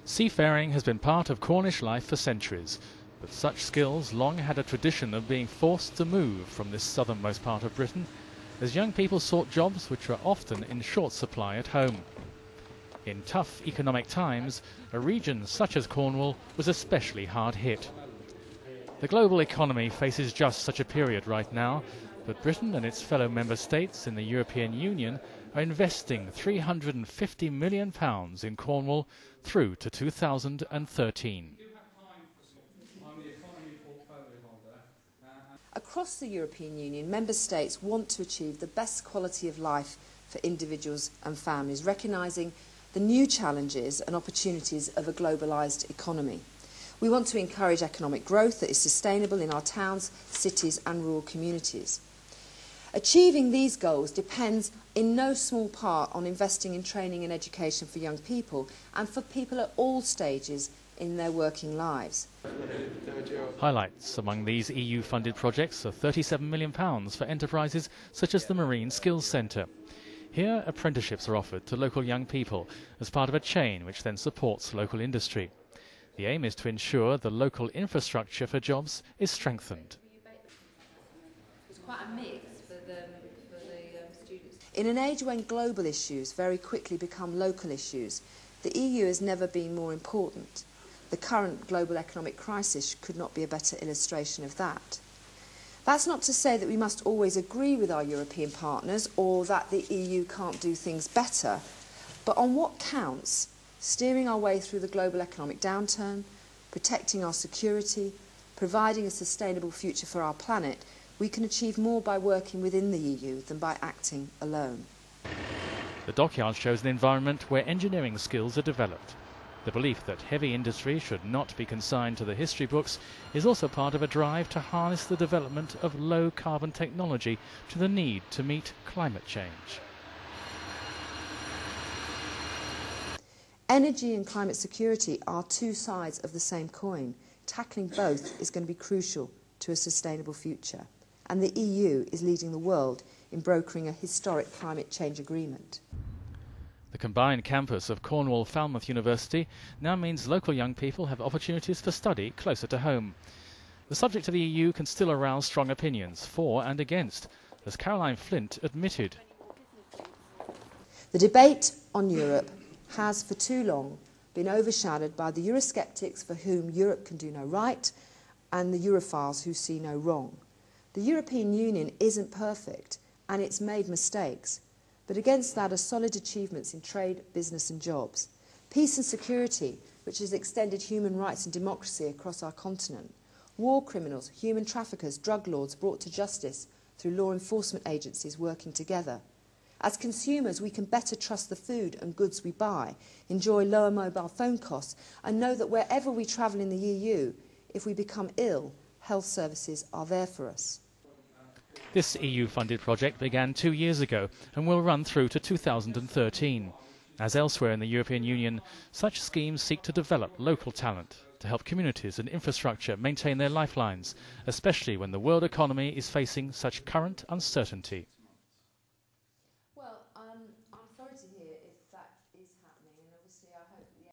Seafaring has been part of Cornish life for centuries, but such skills long had a tradition of being forced to move from this southernmost part of Britain, as young people sought jobs which were often in short supply at home. In tough economic times, a region such as Cornwall was especially hard hit. The global economy faces just such a period right now, but Britain and its fellow member states in the European Union are investing £350 million in Cornwall through to 2013. Across the European Union, member states want to achieve the best quality of life for individuals and families, recognising the new challenges and opportunities of a globalised economy. We want to encourage economic growth that is sustainable in our towns, cities and rural communities. Achieving these goals depends in no small part on investing in training and education for young people and for people at all stages in their working lives. Highlights among these EU-funded projects are £37 million for enterprises such as the Marine Skills Centre. Here, apprenticeships are offered to local young people as part of a chain which then supports local industry. The aim is to ensure the local infrastructure for jobs is strengthened. It's quite a mix for the students. In an age when global issues very quickly become local issues, the EU has never been more important. The current global economic crisis could not be a better illustration of that. That's not to say that we must always agree with our European partners or that the EU can't do things better, but on what counts, steering our way through the global economic downturn, protecting our security, providing a sustainable future for our planet, we can achieve more by working within the EU than by acting alone. The dockyard shows an environment where engineering skills are developed. The belief that heavy industry should not be consigned to the history books is also part of a drive to harness the development of low-carbon technology to the need to meet climate change. Energy and climate security are two sides of the same coin. Tackling both is going to be crucial to a sustainable future. And the EU is leading the world in brokering a historic climate change agreement. The combined campus of Cornwall Falmouth University now means local young people have opportunities for study closer to home. The subject of the EU can still arouse strong opinions for and against, as Caroline Flint admitted. The debate on Europe has for too long been overshadowed by the Eurosceptics for whom Europe can do no right and the Europhiles who see no wrong. The European Union isn't perfect and it's made mistakes, but against that are solid achievements in trade, business and jobs. Peace and security, which has extended human rights and democracy across our continent. War criminals, human traffickers, drug lords brought to justice through law enforcement agencies working together. As consumers, we can better trust the food and goods we buy, enjoy lower mobile phone costs, and know that wherever we travel in the EU, if we become ill, health services are there for us. This EU-funded project began 2 years ago and will run through to 2013. As elsewhere in the European Union, such schemes seek to develop local talent to help communities and infrastructure maintain their lifelines, especially when the world economy is facing such current uncertainty.